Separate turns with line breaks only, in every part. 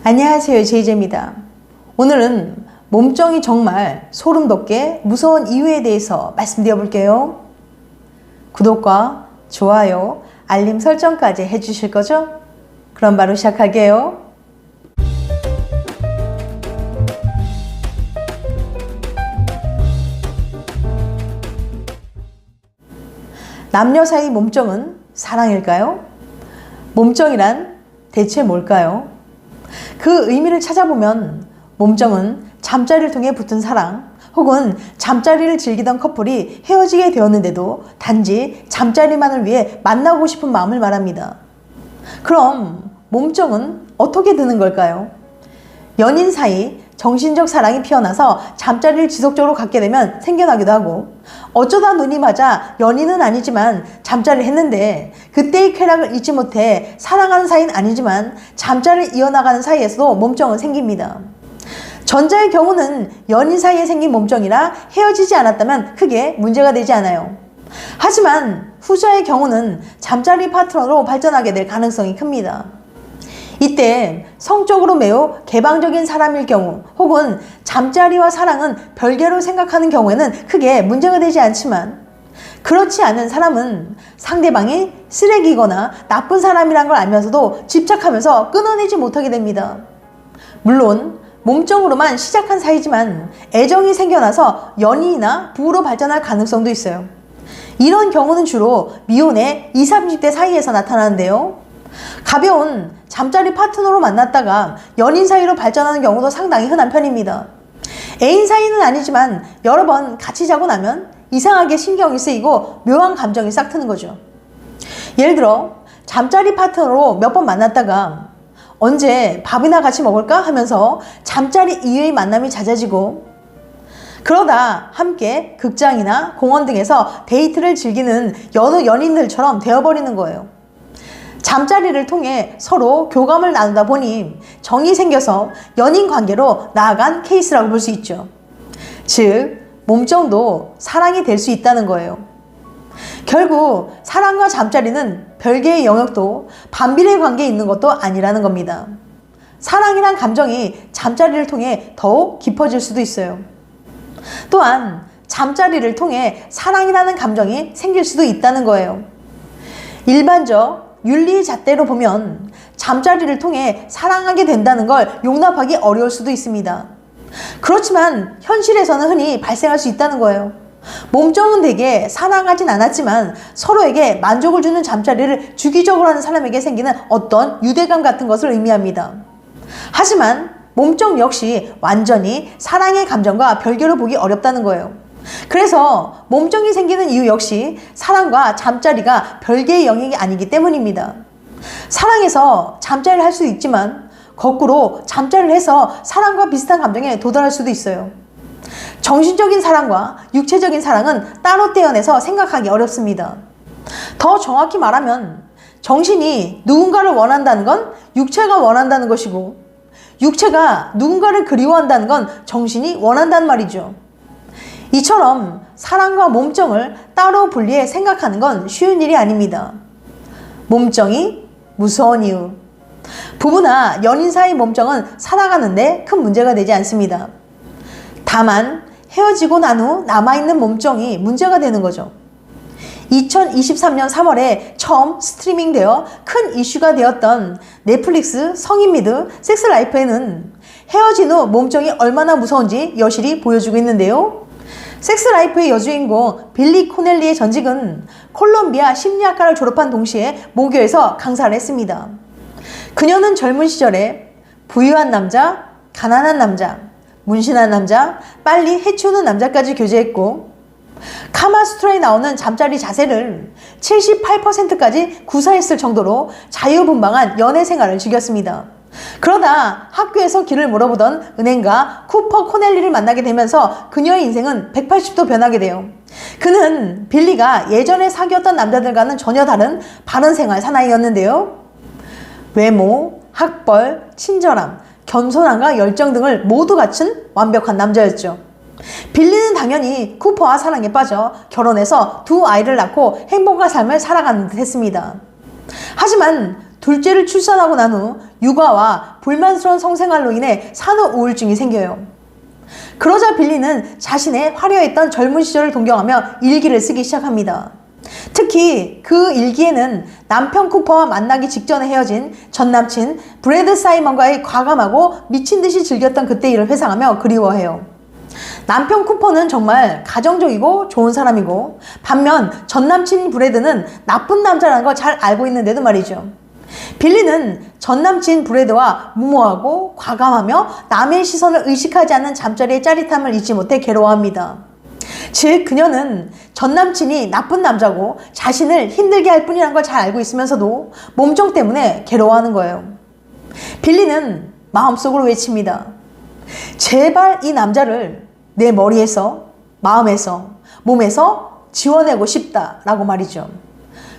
안녕하세요, 제이제입니다. 오늘은 몸정이 정말 소름 돋게 무서운 이유에 대해서 말씀드려 볼게요. 구독과 좋아요, 알림 설정까지 해주실 거죠? 그럼 바로 시작할게요. 남녀 사이 몸정은 사랑일까요? 몸정이란 대체 뭘까요? 그 의미를 찾아보면 몸정은 잠자리를 통해 붙은 사랑 혹은 잠자리를 즐기던 커플이 헤어지게 되었는데도 단지 잠자리만을 위해 만나고 싶은 마음을 말합니다. 그럼 몸정은 어떻게 드는 걸까요? 연인 사이 정신적 사랑이 피어나서 잠자리를 지속적으로 갖게 되면 생겨나기도 하고, 어쩌다 눈이 맞아 연인은 아니지만 잠자리를 했는데 그때의 쾌락을 잊지 못해 사랑하는 사이는 아니지만 잠자리를 이어나가는 사이에서도 몸정은 생깁니다. 전자의 경우는 연인 사이에 생긴 몸정이라 헤어지지 않았다면 크게 문제가 되지 않아요. 하지만 후자의 경우는 잠자리 파트너로 발전하게 될 가능성이 큽니다. 이때 성적으로 매우 개방적인 사람일 경우 혹은 잠자리와 사랑은 별개로 생각하는 경우에는 크게 문제가 되지 않지만, 그렇지 않은 사람은 상대방이 쓰레기거나 나쁜 사람이란 걸 알면서도 집착하면서 끊어내지 못하게 됩니다. 물론 몸정으로만 시작한 사이지만 애정이 생겨나서 연인이나 부부로 발전할 가능성도 있어요. 이런 경우는 주로 미혼의 20, 30대 사이에서 나타나는데요. 가벼운 잠자리 파트너로 만났다가 연인 사이로 발전하는 경우도 상당히 흔한 편입니다. 애인 사이는 아니지만 여러 번 같이 자고 나면 이상하게 신경이 쓰이고 묘한 감정이 싹 트는 거죠. 예를 들어 잠자리 파트너로 몇 번 만났다가 언제 밥이나 같이 먹을까 하면서 잠자리 이외의 만남이 잦아지고, 그러다 함께 극장이나 공원 등에서 데이트를 즐기는 여느 연인들처럼 되어버리는 거예요. 잠자리를 통해 서로 교감을 나누다 보니 정이 생겨서 연인 관계로 나아간 케이스라고 볼 수 있죠. 즉, 몸정도 사랑이 될 수 있다는 거예요. 결국 사랑과 잠자리는 별개의 영역도 반비례 관계에 있는 것도 아니라는 겁니다. 사랑이란 감정이 잠자리를 통해 더욱 깊어질 수도 있어요. 또한 잠자리를 통해 사랑이라는 감정이 생길 수도 있다는 거예요. 일반적 윤리의 잣대로 보면 잠자리를 통해 사랑하게 된다는 걸 용납하기 어려울 수도 있습니다. 그렇지만 현실에서는 흔히 발생할 수 있다는 거예요. 몸정은 대개 사랑하진 않았지만 서로에게 만족을 주는 잠자리를 주기적으로 하는 사람에게 생기는 어떤 유대감 같은 것을 의미합니다. 하지만 몸정 역시 완전히 사랑의 감정과 별개로 보기 어렵다는 거예요. 그래서 몸정이 생기는 이유 역시 사랑과 잠자리가 별개의 영역이 아니기 때문입니다. 사랑해서 잠자리를 할 수도 있지만 거꾸로 잠자리를 해서 사랑과 비슷한 감정에 도달할 수도 있어요. 정신적인 사랑과 육체적인 사랑은 따로 떼어내서 생각하기 어렵습니다. 더 정확히 말하면 정신이 누군가를 원한다는 건 육체가 원한다는 것이고, 육체가 누군가를 그리워한다는 건 정신이 원한다는 말이죠. 이처럼 사랑과 몸정을 따로 분리해 생각하는 건 쉬운 일이 아닙니다. 몸정이 무서운 이유. 부부나 연인 사이 몸정은 살아가는데 큰 문제가 되지 않습니다. 다만 헤어지고 난 후 남아있는 몸정이 문제가 되는 거죠. 2023년 3월에 처음 스트리밍되어 큰 이슈가 되었던 넷플릭스 성인 미드 섹스 라이프에는 헤어진 후 몸정이 얼마나 무서운지 여실히 보여주고 있는데요. 섹스 라이프의 여주인공 빌리 코넬리의 전직은 콜롬비아 심리학과를 졸업한 동시에 모교에서 강사를 했습니다. 그녀는 젊은 시절에 부유한 남자, 가난한 남자, 문신한 남자, 빨리 해치우는 남자까지 교제했고, 카마수트라에 나오는 잠자리 자세를 78%까지 구사했을 정도로 자유분방한 연애 생활을 즐겼습니다. 그러다 학교에서 길을 물어보던 은행가 쿠퍼 코넬리를 만나게 되면서 그녀의 인생은 180도 변하게 돼요. 그는 빌리가 예전에 사귀었던 남자들과는 전혀 다른 바른 생활 사나이였는데요. 외모, 학벌, 친절함, 겸손함과 열정 등을 모두 갖춘 완벽한 남자였죠. 빌리는 당연히 쿠퍼와 사랑에 빠져 결혼해서 두 아이를 낳고 행복한 삶을 살아가는 듯 했습니다. 하지만 둘째를 출산하고 난 후 육아와 불만스러운 성생활로 인해 산후 우울증이 생겨요. 그러자 빌리는 자신의 화려했던 젊은 시절을 동경하며 일기를 쓰기 시작합니다. 특히 그 일기에는 남편 쿠퍼와 만나기 직전에 헤어진 전남친 브래드 사이먼과의 과감하고 미친 듯이 즐겼던 그때 일을 회상하며 그리워해요. 남편 쿠퍼는 정말 가정적이고 좋은 사람이고, 반면 전남친 브래드는 나쁜 남자라는 걸 잘 알고 있는데도 말이죠. 빌리는 전남친 브래드와 무모하고 과감하며 남의 시선을 의식하지 않는 잠자리의 짜릿함을 잊지 못해 괴로워합니다. 즉, 그녀는 전남친이 나쁜 남자고 자신을 힘들게 할 뿐이라는 걸 잘 알고 있으면서도 몸정 때문에 괴로워하는 거예요. 빌리는 마음속으로 외칩니다. 제발 이 남자를 내 머리에서, 마음에서, 몸에서 지워내고 싶다라고 말이죠.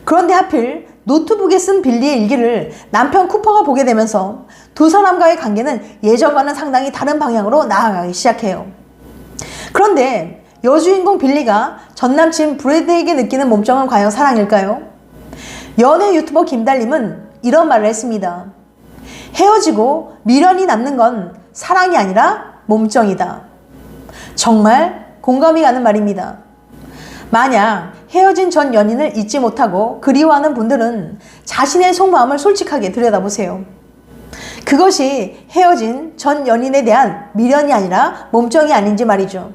그런데 하필 노트북에 쓴 빌리의 일기를 남편 쿠퍼가 보게 되면서 두 사람과의 관계는 예전과는 상당히 다른 방향으로 나아가기 시작해요. 그런데 여주인공 빌리가 전남친 브래드에게 느끼는 몸정은 과연 사랑일까요? 연애 유튜버 김달님은 이런 말을 했습니다. 헤어지고 미련이 남는 건 사랑이 아니라 몸정이다. 정말 공감이 가는 말입니다. 만약 헤어진 전 연인을 잊지 못하고 그리워하는 분들은 자신의 속마음을 솔직하게 들여다보세요. 그것이 헤어진 전 연인에 대한 미련이 아니라 몸정이 아닌지 말이죠.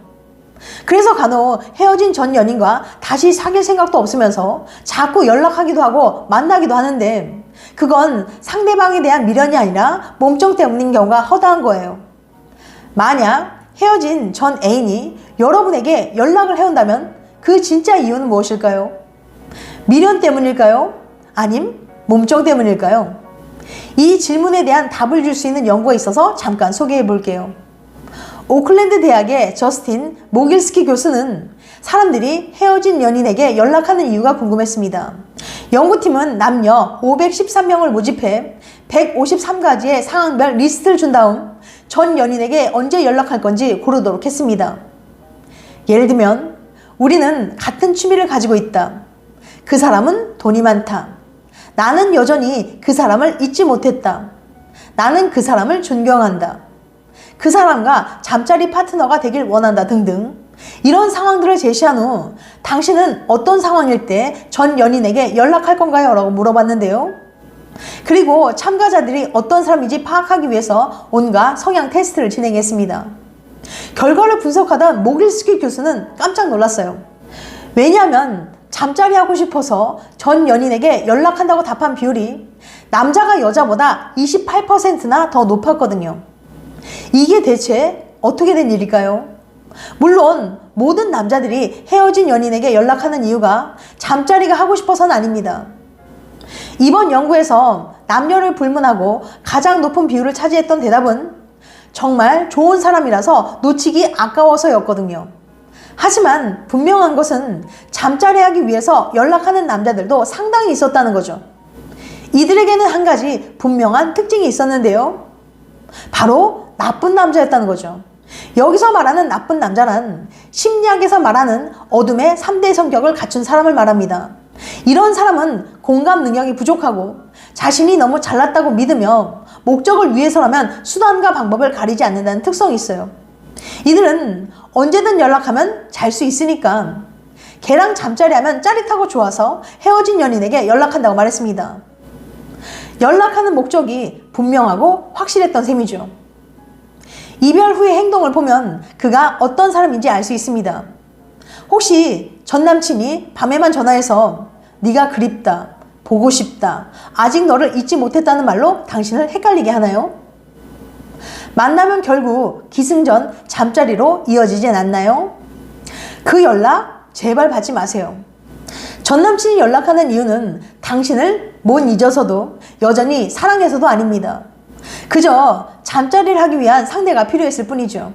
그래서 간혹 헤어진 전 연인과 다시 사귈 생각도 없으면서 자꾸 연락하기도 하고 만나기도 하는데, 그건 상대방에 대한 미련이 아니라 몸정 때문인 경우가 허다한 거예요. 만약 헤어진 전 애인이 여러분에게 연락을 해온다면 그 진짜 이유는 무엇일까요? 미련 때문일까요? 아님 몸정 때문일까요? 이 질문에 대한 답을 줄 수 있는 연구가 있어서 잠깐 소개해 볼게요. 오클랜드 대학의 저스틴 모길스키 교수는 사람들이 헤어진 연인에게 연락하는 이유가 궁금했습니다. 연구팀은 남녀 513명을 모집해 153가지의 상황별 리스트를 준 다음 전 연인에게 언제 연락할 건지 고르도록 했습니다. 예를 들면, 우리는 같은 취미를 가지고 있다. 그 사람은 돈이 많다. 나는 여전히 그 사람을 잊지 못했다. 나는 그 사람을 존경한다. 그 사람과 잠자리 파트너가 되길 원한다 등등, 이런 상황들을 제시한 후 당신은 어떤 상황일 때 전 연인에게 연락할 건가요? 라고 물어봤는데요. 그리고 참가자들이 어떤 사람인지 파악하기 위해서 온갖 성향 테스트를 진행했습니다. 결과를 분석하던 모길스키 교수는 깜짝 놀랐어요. 왜냐하면 잠자리 하고 싶어서 전 연인에게 연락한다고 답한 비율이 남자가 여자보다 28%나 더 높았거든요. 이게 대체 어떻게 된 일일까요? 물론 모든 남자들이 헤어진 연인에게 연락하는 이유가 잠자리가 하고 싶어서는 아닙니다. 이번 연구에서 남녀를 불문하고 가장 높은 비율을 차지했던 대답은 정말 좋은 사람이라서 놓치기 아까워서였거든요. 하지만 분명한 것은 잠자리 하기 위해서 연락하는 남자들도 상당히 있었다는 거죠. 이들에게는 한 가지 분명한 특징이 있었는데요. 바로 나쁜 남자였다는 거죠. 여기서 말하는 나쁜 남자란 심리학에서 말하는 어둠의 3대 성격을 갖춘 사람을 말합니다. 이런 사람은 공감 능력이 부족하고 자신이 너무 잘났다고 믿으며 목적을 위해서라면 수단과 방법을 가리지 않는다는 특성이 있어요. 이들은 언제든 연락하면 잘 수 있으니까 걔랑 잠자리 하면 짜릿하고 좋아서 헤어진 연인에게 연락한다고 말했습니다. 연락하는 목적이 분명하고 확실했던 셈이죠. 이별 후의 행동을 보면 그가 어떤 사람인지 알 수 있습니다. 혹시 전 남친이 밤에만 전화해서 네가 그립다, 보고 싶다, 아직 너를 잊지 못했다는 말로 당신을 헷갈리게 하나요? 만나면 결국 기승전 잠자리로 이어지진 않나요? 그 연락 제발 받지 마세요. 전 남친이 연락하는 이유는 당신을 못 잊어서도 여전히 사랑해서도 아닙니다. 그저 잠자리를 하기 위한 상대가 필요했을 뿐이죠.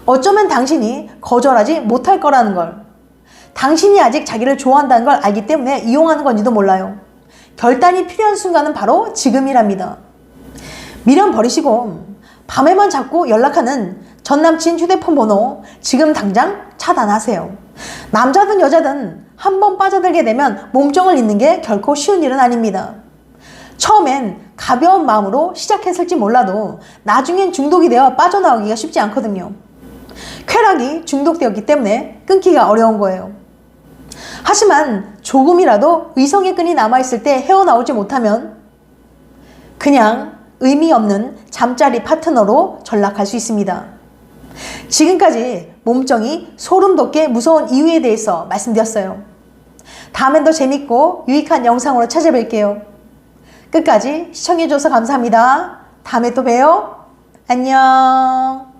어쩌면 당신이 거절하지 못할 거라는 걸, 당신이 아직 자기를 좋아한다는 걸 알기 때문에 이용하는 건지도 몰라요. 결단이 필요한 순간은 바로 지금이랍니다. 미련 버리시고 밤에만 자꾸 연락하는 전남친 휴대폰 번호 지금 당장 차단하세요. 남자든 여자든 한 번 빠져들게 되면 몸정을 잇는 게 결코 쉬운 일은 아닙니다. 처음엔 가벼운 마음으로 시작했을지 몰라도 나중엔 중독이 되어 빠져나오기가 쉽지 않거든요. 쾌락이 중독되었기 때문에 끊기가 어려운 거예요. 하지만 조금이라도 의성의 끈이 남아있을 때 헤어나오지 못하면 그냥 의미 없는 잠자리 파트너로 전락할 수 있습니다. 지금까지 몸정이 소름 돋게 무서운 이유에 대해서 말씀드렸어요. 다음엔 더 재밌고 유익한 영상으로 찾아뵐게요. 끝까지 시청해줘서 감사합니다. 다음에 또 봬요. 안녕.